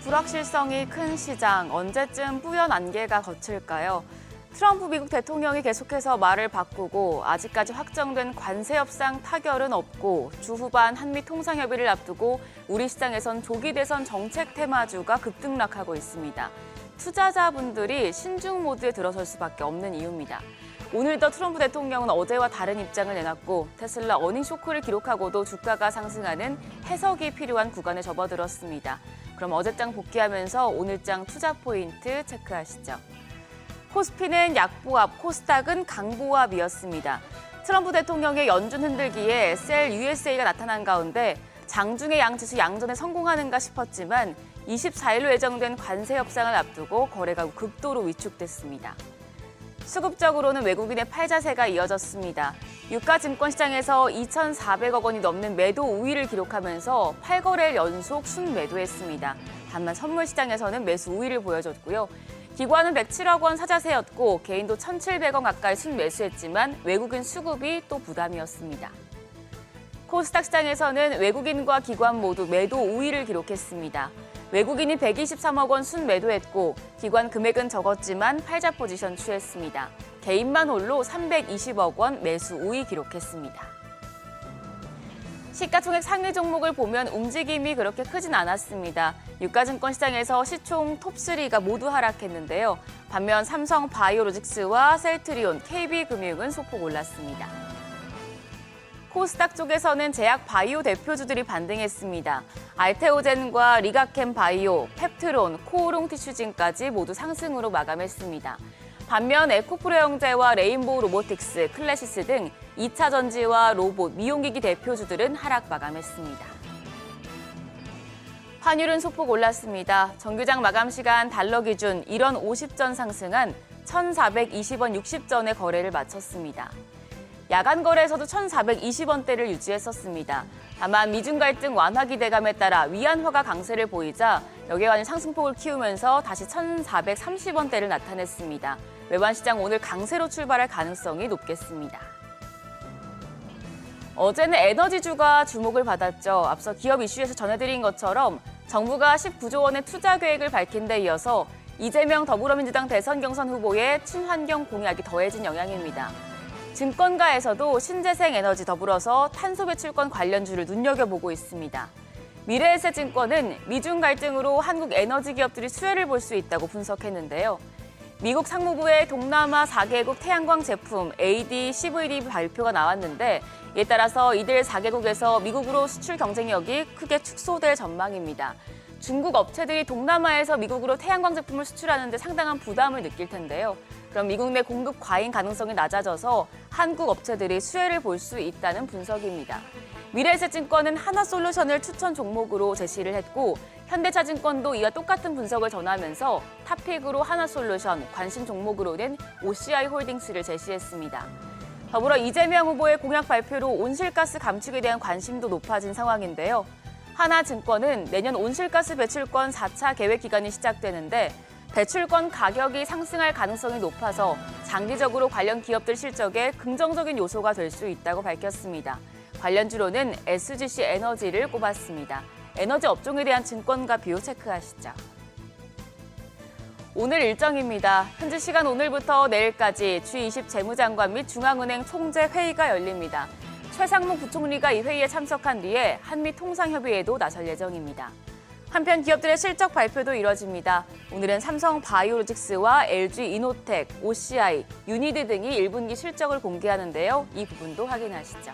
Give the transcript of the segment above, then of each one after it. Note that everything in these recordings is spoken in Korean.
불확실성이 큰 시장, 언제쯤 뿌연 안개가 걷힐까요? 트럼프 미국 대통령이 계속해서 말을 바꾸고 아직까지 확정된 관세 협상 타결은 없고 주 후반 한미 통상협의를 앞두고 우리 시장에선 조기 대선 정책 테마주가 급등락하고 있습니다. 투자자분들이 신중 모드에 들어설 수밖에 없는 이유입니다. 오늘도 트럼프 대통령은 어제와 다른 입장을 내놨고 테슬라 어닝 쇼크를 기록하고도 주가가 상승하는 해석이 필요한 구간에 접어들었습니다. 그럼 어제장 복귀하면서 오늘장 투자 포인트 체크하시죠. 코스피는 약보합, 코스닥은 강보합이었습니다. 트럼프 대통령의 연준 흔들기에 셀 USA가 나타난 가운데 장중의 양지수 양전에 성공하는가 싶었지만 24일로 예정된 관세 협상을 앞두고 거래가 극도로 위축됐습니다. 수급적으로는 외국인의 팔자세가 이어졌습니다. 유가증권 시장에서 2,400억 원이 넘는 매도 우위를 기록하면서 8거래일 연속 순매도했습니다. 다만 선물 시장에서는 매수 우위를 보여줬고요. 기관은 107억 원 사자세였고 개인도 1,700원 가까이 순매수했지만 외국인 수급이 또 부담이었습니다. 코스닥 시장에서는 외국인과 기관 모두 매도 우위를 기록했습니다. 외국인이 123억 원 순매도했고 기관 금액은 적었지만 팔자 포지션 취했습니다. 개인만 홀로 320억 원 매수 우위 기록했습니다. 시가총액 상위 종목을 보면 움직임이 그렇게 크진 않았습니다. 유가증권 시장에서 시총 톱3가 모두 하락했는데요. 반면 삼성 바이오로직스와 셀트리온, KB금융은 소폭 올랐습니다. 코스닥 쪽에서는 제약 바이오 대표주들이 반등했습니다. 알테오젠과 리가캠 바이오, 펩트론, 코오롱 티슈진까지 모두 상승으로 마감했습니다. 반면 에코프로영재와 레인보우 로보틱스, 클래시스 등 2차 전지와 로봇, 미용기기 대표주들은 하락 마감했습니다. 환율은 소폭 올랐습니다. 정규장 마감 시간 달러 기준 1원 50전 상승한 1,420원 60전에 거래를 마쳤습니다. 야간 거래에서도 1,420원대를 유지했었습니다. 다만 미중 갈등 완화 기대감에 따라 위안화가 강세를 보이자 여객안이 상승폭을 키우면서 다시 1,430원대를 나타냈습니다. 외환 시장 오늘 강세로 출발할 가능성이 높겠습니다. 어제는 에너지주가 주목을 받았죠. 앞서 기업 이슈에서 전해드린 것처럼 정부가 19조 원의 투자 계획을 밝힌 데 이어서 이재명 더불어민주당 대선 경선 후보의 친환경 공약이 더해진 영향입니다. 증권가에서도 신재생 에너지 더불어서 탄소 배출권 관련주를 눈여겨보고 있습니다. 미래에셋증권은 미중 갈등으로 한국 에너지 기업들이 수혜를 볼 수 있다고 분석했는데요. 미국 상무부의 동남아 4개국 태양광 제품 AD/CVD 발표가 나왔는데 이에 따라서 이들 4개국에서 미국으로 수출 경쟁력이 크게 축소될 전망입니다. 중국 업체들이 동남아에서 미국으로 태양광 제품을 수출하는 데 상당한 부담을 느낄 텐데요. 그럼 미국 내 공급 과잉 가능성이 낮아져서 한국 업체들이 수혜를 볼 수 있다는 분석입니다. 미래에셋증권은 하나솔루션을 추천 종목으로 제시를 했고 현대차증권도 이와 똑같은 분석을 전하면서 탑픽으로 하나솔루션, 관심 종목으로는 OCI홀딩스를 제시했습니다. 더불어 이재명 후보의 공약 발표로 온실가스 감축에 대한 관심도 높아진 상황인데요. 하나증권은 내년 온실가스 배출권 4차 계획 기간이 시작되는데 배출권 가격이 상승할 가능성이 높아서 장기적으로 관련 기업들 실적에 긍정적인 요소가 될 수 있다고 밝혔습니다. 관련주로는 SGC 에너지를 꼽았습니다. 에너지 업종에 대한 증권가 비율 체크하시죠. 오늘 일정입니다. 현지 시간 오늘부터 내일까지 G20 재무장관 및 중앙은행 총재 회의가 열립니다. 최상무 부총리가 이 회의에 참석한 뒤에 한미 통상협의에도 나설 예정입니다. 한편 기업들의 실적 발표도 이뤄집니다. 오늘은 삼성 바이오로직스와 LG 이노텍, OCI, 유니드 등이 1분기 실적을 공개하는데요. 이 부분도 확인하시죠.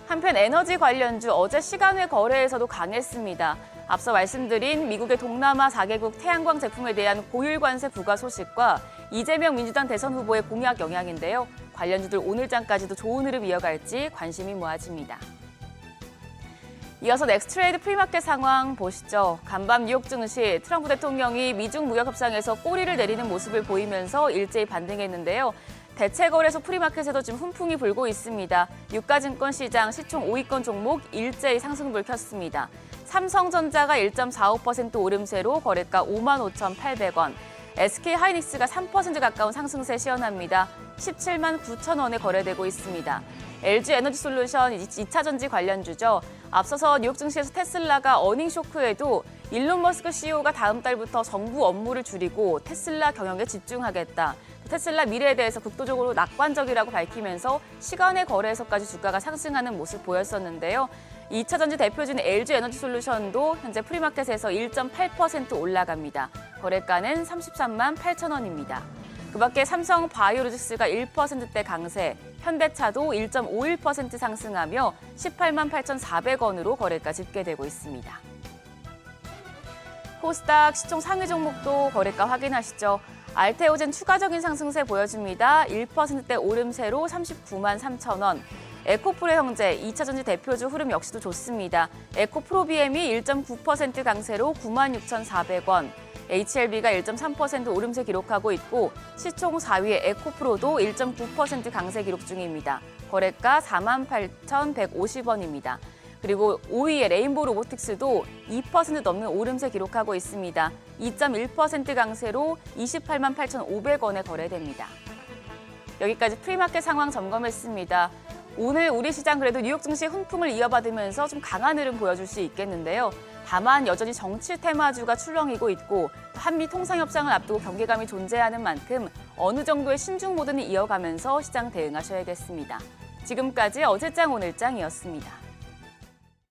한편 에너지 관련주 어제 시간외 거래에서도 강했습니다. 앞서 말씀드린 미국의 동남아 4개국 태양광 제품에 대한 고율 관세 부과 소식과 이재명 민주당 대선 후보의 공약 영향인데요. 관련주들 오늘장까지도 좋은 흐름 이어갈지 관심이 모아집니다. 이어서 넥스트레이드 프리마켓 상황 보시죠. 간밤 뉴욕 증시 트럼프 대통령이 미중 무역 협상에서 꼬리를 내리는 모습을 보이면서 일제히 반등했는데요. 대체 거래소 프리마켓에도 지금 훈풍이 불고 있습니다. 유가증권 시장 시총 5위권 종목 일제히 상승불 켰습니다. 삼성전자가 1.45% 오름세로 거래가 55,800원, SK하이닉스가 3% 가까운 상승세 시현합니다. 17만 9천 원에 거래되고 있습니다. LG에너지솔루션 2차 전지 관련주죠. 앞서서 뉴욕 증시에서 테슬라가 어닝 쇼크에도 일론 머스크 CEO가 다음 달부터 정부 업무를 줄이고 테슬라 경영에 집중하겠다. 테슬라 미래에 대해서 극도적으로 낙관적이라고 밝히면서 시간의 거래에서까지 주가가 상승하는 모습 보였었는데요. 2차 전지 대표주인 LG 에너지 솔루션도 현재 프리마켓에서 1.8% 올라갑니다. 거래가는 33만 8천 원입니다. 그밖에 삼성 바이오로직스가 1%대 강세, 현대차도 1.51% 상승하며 18만 8,400원으로 거래가 집계되고 있습니다. 코스닥 시총 상위 종목도 거래가 확인하시죠. 알테오젠 추가적인 상승세 보여줍니다. 1%대 오름세로 39만 3천 원. 에코프로 형제 2차 전지 대표주 흐름 역시도 좋습니다. 에코프로비엠이 1.9% 강세로 9만 6,400원. HLB가 1.3% 오름세 기록하고 있고 시총 4위의 에코프로도 1.9% 강세 기록 중입니다. 거래가 4만 8,150원입니다. 그리고 5위의 레인보우 로보틱스도 2% 넘는 오름세 기록하고 있습니다. 2.1% 강세로 28만 8,500원에 거래됩니다. 여기까지 프리마켓 상황 점검했습니다. 오늘 우리 시장 그래도 뉴욕 증시 훈풍을 이어받으면서 좀 강한 흐름 보여줄 수 있겠는데요. 다만 여전히 정치 테마주가 출렁이고 있고 한미 통상협상을 앞두고 경계감이 존재하는 만큼 어느 정도의 신중 모드는 이어가면서 시장 대응하셔야겠습니다. 지금까지 어제장 오늘장이었습니다.